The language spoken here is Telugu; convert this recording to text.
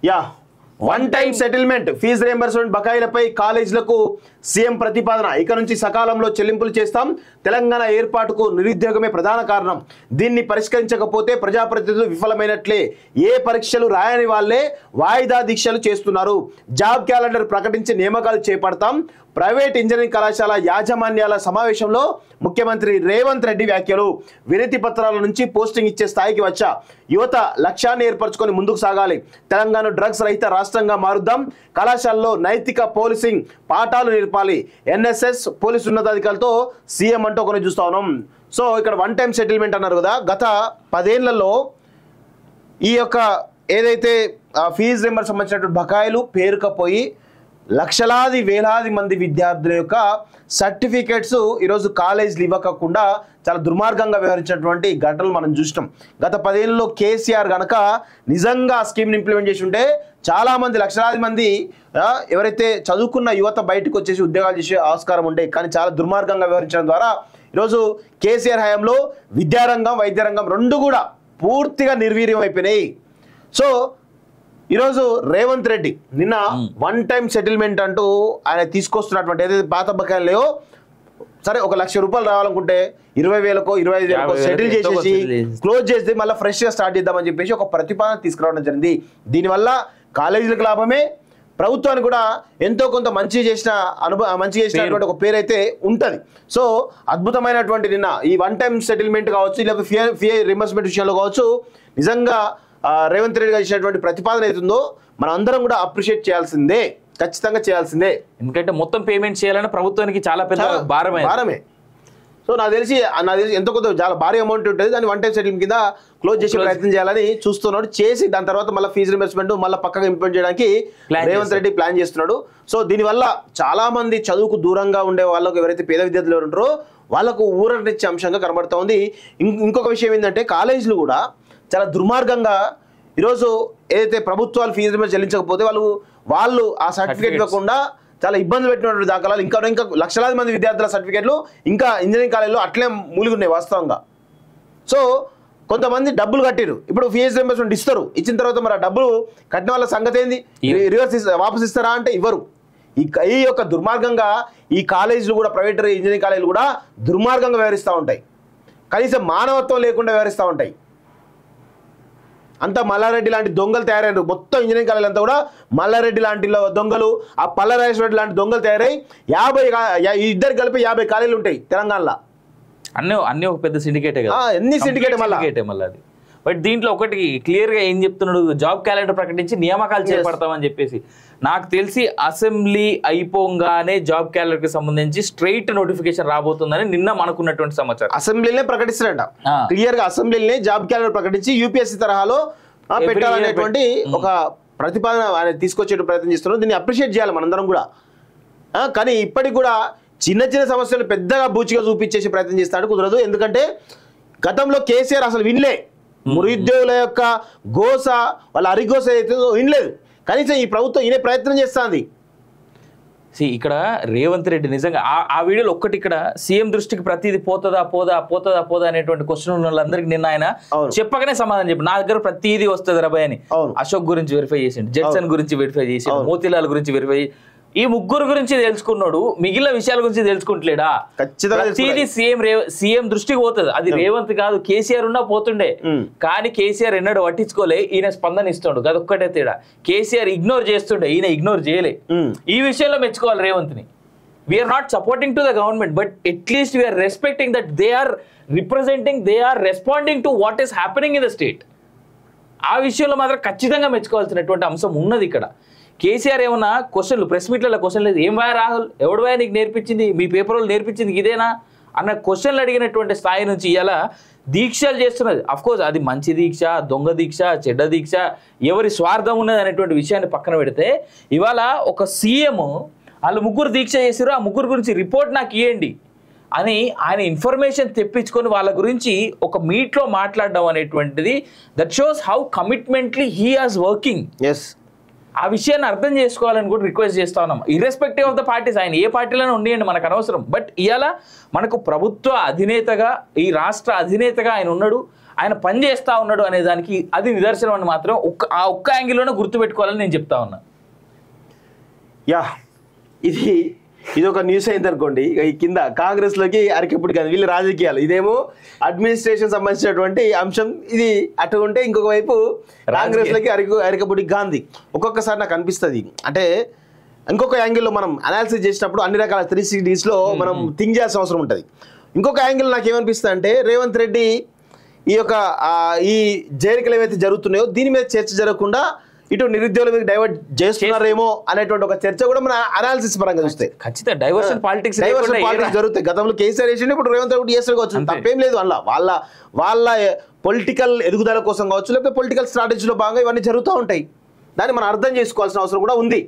Yeah one time settlement fee reimbursement బకాయిలపై కాలేజీలకు సీఎం ప్రతిపాదన. ఇక నుంచి సకాలంలో చెల్లింపులు చేస్తాం. తెలంగాణ ఏర్పాటుకు నిరుద్యోగమే ప్రధాన కారణం. దీన్ని పరిష్కరించకపోతే ప్రజాప్రతినిధులు విఫలమైనట్లే. ఏ పరీక్షలు రాయని వాళ్లే వాయిదా దీక్షలు చేస్తున్నారు. జాబ్ క్యాలెండర్ ప్రకటించి నియామకాలు చేపడతాం. ప్రైవేట్ ఇంజనీరింగ్ కళాశాల యాజమాన్యాల సమావేశంలో ముఖ్యమంత్రి రేవంత్ రెడ్డి వ్యాఖ్యలు. వినతి పత్రాల నుంచి పోస్టింగ్ ఇచ్చే స్థాయికి వచ్చా. యువత లక్ష్యాన్ని ఏర్పరచుకొని ముందుకు సాగాలి. తెలంగాణ డ్రగ్స్ రహిత రాష్ట్రంగా మారుద్దాం. కళాశాలలో నైతిక పోలీసింగ్ పాఠాలు నేర్పాలి. ఎన్ఎస్ఎస్ పోలీసు ఉన్నతాధికారులతో సీఎం అంటూ ఒకరిని చూస్తా ఉన్నాం. సో ఇక్కడ వన్ టైం సెటిల్మెంట్ అన్నారు కదా. గత 10 ఏళ్లలో ఈ యొక్క ఏదైతే ఫీజు రింబర్స్ సంబంధించినటువంటి బకాయిలు పేరుకపోయి లక్షలాది వేలాది మంది విద్యార్థుల యొక్క సర్టిఫికేట్స్ ఈరోజు కాలేజీలు ఇవ్వకుండా చాలా దుర్మార్గంగా వ్యవహరించినటువంటి ఘటనలు మనం చూసినాం. గత 10 ఏళ్ళలో కేసీఆర్ కనుక నిజంగా స్కీమ్ని ఇంప్లిమెంట్ చేసి ఉంటే చాలామంది లక్షలాది మంది ఎవరైతే చదువుకున్న యువత బయటకు వచ్చేసి ఉద్యోగాలు చేసే ఆస్కారం ఉండే. కానీ చాలా దుర్మార్గంగా వ్యవహరించడం ద్వారా ఈరోజు కేసీఆర్ హయాంలో విద్యారంగం వైద్యరంగం రెండు కూడా పూర్తిగా నిర్వీర్యం అయిపోయినాయి. సో ఈరోజు రేవంత్ రెడ్డి నిన్న వన్ టైం సెటిల్మెంట్ అంటూ ఆయన తీసుకొస్తున్నటువంటి ఏదైతే పాత బకాయిలు లేవో సరే 1 లక్ష రూపాయలు రావాలనుకుంటే 20,000కో 25,000కో సెటిల్ చేసేసి క్లోజ్ చేసి మళ్ళీ ఫ్రెష్గా స్టార్ట్ చేద్దామని చెప్పేసి ఒక ప్రతిపాదన తీసుకురావడం జరిగింది. దీనివల్ల కాలేజీలకు లాభమే, ప్రభుత్వానికి కూడా ఎంతో కొంత మంచి చేసినటువంటి ఒక పేరు అయితే ఉంటుంది. సో అద్భుతమైనటువంటి నిన్న ఈ వన్ టైం సెటిల్మెంట్ కావచ్చు లేకపోతే ఫీ రింబర్స్మెంట్ విషయంలో కావచ్చు నిజంగా రేవంత్ రెడ్డి గారు ఇచ్చినటువంటి ప్రతిపాదన అవుతుందో మనం అందరం కూడా అప్రిషియేట్ చేయాల్సిందే, ఖచ్చితంగా చేయాల్సిందే. ఎందుకంటే మొత్తం పేమెంట్ చేయాలని ప్రభుత్వానికి చాలా పెద్ద భారమే. సో నాకు తెలిసి ఎంతో కొంత చాలా భారీ అమౌంట్ ఉంటుంది. దాన్ని వన్ టైం సెటిల్మెంట్ కింద క్లోజ్ చేసే ప్రయత్నం చేయాలని చూస్తున్నాడు. చేసి దాని తర్వాత మళ్ళీ ఫీజు రింబర్స్మెంట్ మళ్ళీ పక్కగా ఇంప్లిమెంట్ చేయడానికి రేవంత్ రెడ్డి ప్లాన్ చేస్తున్నాడు. సో దీనివల్ల చాలా మంది చదువుకు దూరంగా ఉండే వాళ్ళకు ఎవరైతే పేద విద్యార్థులు ఉంటారో వాళ్ళకు ఊరటనిచ్చే అంశంగా కనబడుతూ ఉంది. ఇంకొక విషయం ఏంటంటే కాలేజీలు కూడా చాలా దుర్మార్గంగా ఈరోజు ఏదైతే ప్రభుత్వాలు ఫీజు రింబర్స్మెంట్ చెల్లించకపోతే వాళ్ళు ఆ సర్టిఫికేట్ ఇవ్వకుండా చాలా ఇబ్బంది పెట్టినటువంటి దాఖలాలు ఇంకా లక్షలాది మంది విద్యార్థుల సర్టిఫికేట్లు ఇంకా ఇంజనీరింగ్ కాలేజీలో అట్లే మూలిగి ఉన్నాయి వాస్తవంగా. సో కొంతమంది డబ్బులు కట్టిరు, ఇప్పుడు ఫీజు రింబర్స్మెంట్ ఇస్తారు. ఇచ్చిన తర్వాత మరి ఆ డబ్బులు కట్టిన వాళ్ళ సంగతి ఏంది? వాపస్ ఇస్తారా అంటే ఇవ్వరు. ఈ యొక్క దుర్మార్గంగా ఈ కాలేజీలు కూడా ప్రైవేట్ ఇంజనీరింగ్ కాలేజీలు కూడా దుర్మార్గంగా వ్యవహరిస్తూ ఉంటాయి. కనీసం మానవత్వం లేకుండా వ్యవహరిస్తూ ఉంటాయి. అంతా మల్లారెడ్డి లాంటి దొంగలు తయారయ్యారు. మొత్తం ఇంజనీరింగ్ కాలేజీలు అంతా కూడా మల్లారెడ్డి లాంటి దొంగలు, ఆ పల్లరాజేశ్వరరెడ్డి లాంటి దొంగలు తయారై 50 ఇద్దరు కలిపి 50 కాలేజీలు ఉంటాయి తెలంగాణలో. అన్నీ ఒక పెద్ద సిండికేటే కదా. ఎన్ని సిండికేట్ మళ్ళీ అది. బట్ దీంట్లో ఒకటి క్లియర్గా ఏం చెప్తున్నాడు, జాబ్ క్యాలెండర్ ప్రకటించి నియామకాలు చేపడతామని చెప్పేసి. నాకు తెలిసి అసెంబ్లీ అయిపోగానే జాబ్ క్యాలెండర్కి సంబంధించి స్ట్రైట్ నోటిఫికేషన్ రాబోతుందని నిన్న మనకున్నటువంటి సమాచారం. అసెంబ్లీనే ప్రకటిస్తారంట క్లియర్గా. అసెంబ్లీనే జాబ్ క్యాలెండర్ ప్రకటించి యూపీఎస్సీ తరహాలో పెట్టాలనేటువంటి ఒక ప్రతిపాదన ఆయన తీసుకొచ్చే ప్రయత్నం చేస్తున్నారు. దీన్ని అప్రిషియేట్ చేయాలి మనందరం కూడా. కానీ ఇప్పటికి కూడా చిన్న సమస్యలు పెద్దగా బూచిగా చూపించేసి ప్రయత్నం చేస్తాడు, కుదరదు. ఎందుకంటే గతంలో కేసీఆర్ అసలు వినలే. నిరుద్యోగుల యొక్క గోస, వాళ్ళ అరిగోస అయితే వినలేదు. కనీసం ఈ ప్రభుత్వం ఈయన ప్రయత్నం చేస్తుంది. ఇక్కడ రేవంత్ రెడ్డి నిజంగా ఆ వీడియోలో ఒక్కటి ఇక్కడ సీఎం దృష్టికి ప్రతిదీ పోతుందా అనేటువంటి క్వశ్చన్ ఉన్న వాళ్ళందరికీ నిన్న ఆయన చెప్పగానే సమాధానం చెప్పి నా దగ్గర ప్రతిదీ వస్తుంది రాబాయ్ అని. అశోక్ గురించి వెరిఫై చేసిండు, జడ్సన్ గురించి వెరిఫై చేసిండు, మోతీలాల్ గురించి వెరిఫై, ఈ ముగ్గురు గురించి తెలుసుకున్నాడు, మిగిలిన విషయాల గురించి తెలుసుకుంటలేడా? ప్రతిదీ సీఎం దృష్టికి పోతుంది. అది రేవంత్ కాదు, కేసీఆర్ ఉన్నా పోతుండే. కానీ కేసీఆర్ ఎన్నడూ పట్టించుకోలే, ఈయన స్పందన ఇస్తుండు. అదొక్కటే తేడా. కేసీఆర్ ఇగ్నోర్ చేస్తుండే, ఈయన ఇగ్నోర్ చేయలే. ఈ విషయంలో మెచ్చుకోవాలి రేవంత్ ని. We're not supporting to the government, but at least we're respecting that they are representing, they are responding to what is happening in the state. ఆ విషయంలో మాత్రం ఖచ్చితంగా మెచ్చుకోవాల్సినటువంటి అంశం ఉన్నది ఇక్కడ. కేసీఆర్ ఏమన్నా క్వశ్చన్లు ప్రెస్ మీట్లలో క్వశ్చన్ లేదు, ఏం వాయా రాహుల్, ఎవడు వాయా నీకు నేర్పించింది, మీ పేపర్ వాళ్ళు నేర్పించింది ఇదేనా అన్న క్వశ్చన్లు అడిగినటువంటి స్థాయి నుంచి ఇలా దీక్షలు చేస్తున్నది. అఫ్కోర్స్ అది మంచి దీక్ష, దొంగ దీక్ష, చెడ్డ దీక్ష, ఎవరి స్వార్థం ఉన్నది అనేటువంటి విషయాన్ని పక్కన పెడితే ఇవాళ ఒక సీఎం వాళ్ళు ముగ్గురు దీక్ష చేసారు, ఆ ముగ్గురు గురించి రిపోర్ట్ నాకు ఇవ్వండి అని ఆయన ఇన్ఫర్మేషన్ తెప్పించుకొని వాళ్ళ గురించి ఒక మీట్లో మాట్లాడడం అనేటువంటిది that shows how committedly he has working. ఆ విషయాన్ని అర్థం చేసుకోవాలని కూడా రిక్వెస్ట్ చేస్తా ఉన్నాం. ఇర్రెస్పెక్టివ్ ఆఫ్ ద పార్టీస్, ఆయన ఏ పార్టీలోనే ఉండియండి, మనకు అనవసరం. బట్ ఇవాళ మనకు ప్రభుత్వ అధినేతగా, ఈ రాష్ట్ర అధినేతగా ఆయన ఉన్నాడు, ఆయన పని చేస్తా ఉన్నాడు అనే దానికి అది నిదర్శనం అని మాత్రం ఆ ఒక్క యాంగిల్లోనే గుర్తుపెట్టుకోవాలని నేను చెప్తా ఉన్నా. యా, ఇది ఒక న్యూస్ అయింది అనుకోండి. ఈ కింద కాంగ్రెస్లోకి అరకెప్పుడు కాదు, వీళ్ళు రాజకీయాలు, ఇదేమో అడ్మినిస్ట్రేషన్ సంబంధించినటువంటి అంశం. ఇది అటు ఉంటే ఇంకొక వైపు కాంగ్రెస్లోకి అరకపుడి గాంధీ. ఒక్కొక్కసారి నాకు అనిపిస్తుంది, అంటే ఇంకొక యాంగిల్లో మనం అనాలిసిస్ చేసినప్పుడు అన్ని రకాల 360 మనం థింక్ చేయాల్సిన అవసరం ఉంటుంది. ఇంకొక యాంగిల్ నాకు ఏమనిపిస్తుంది అంటే, రేవంత్ రెడ్డి ఈ చేరికలు ఏవైతే జరుగుతున్నాయో దీని మీద చర్చ జరగకుండా ఇటు నిరుద్యోగుల మీద డైవర్ట్ చేస్తున్నారేమో అనేటువంటి ఒక చర్చ కూడా మన అనాలిసిస్ పరంగా చూస్తే ఖచ్చితంగా డైవర్షన్ పాలిటిక్స్ జరుగుతాయి. గతంలో కేసీఆర్ చేసిండు, ఇప్పుడు రేవంత్ రెడ్డి చేస్తారు కావచ్చు, తప్పేం లేదు. వాళ్ళ పొలిటికల్ ఎదుగుదల కోసం కావచ్చు, లేకపోతే పొలిటికల్ స్ట్రాటజీలో భాగంగా ఇవన్నీ జరుగుతూ ఉంటాయి. దాన్ని మనం అర్థం చేసుకోవాల్సిన అవసరం కూడా ఉంది.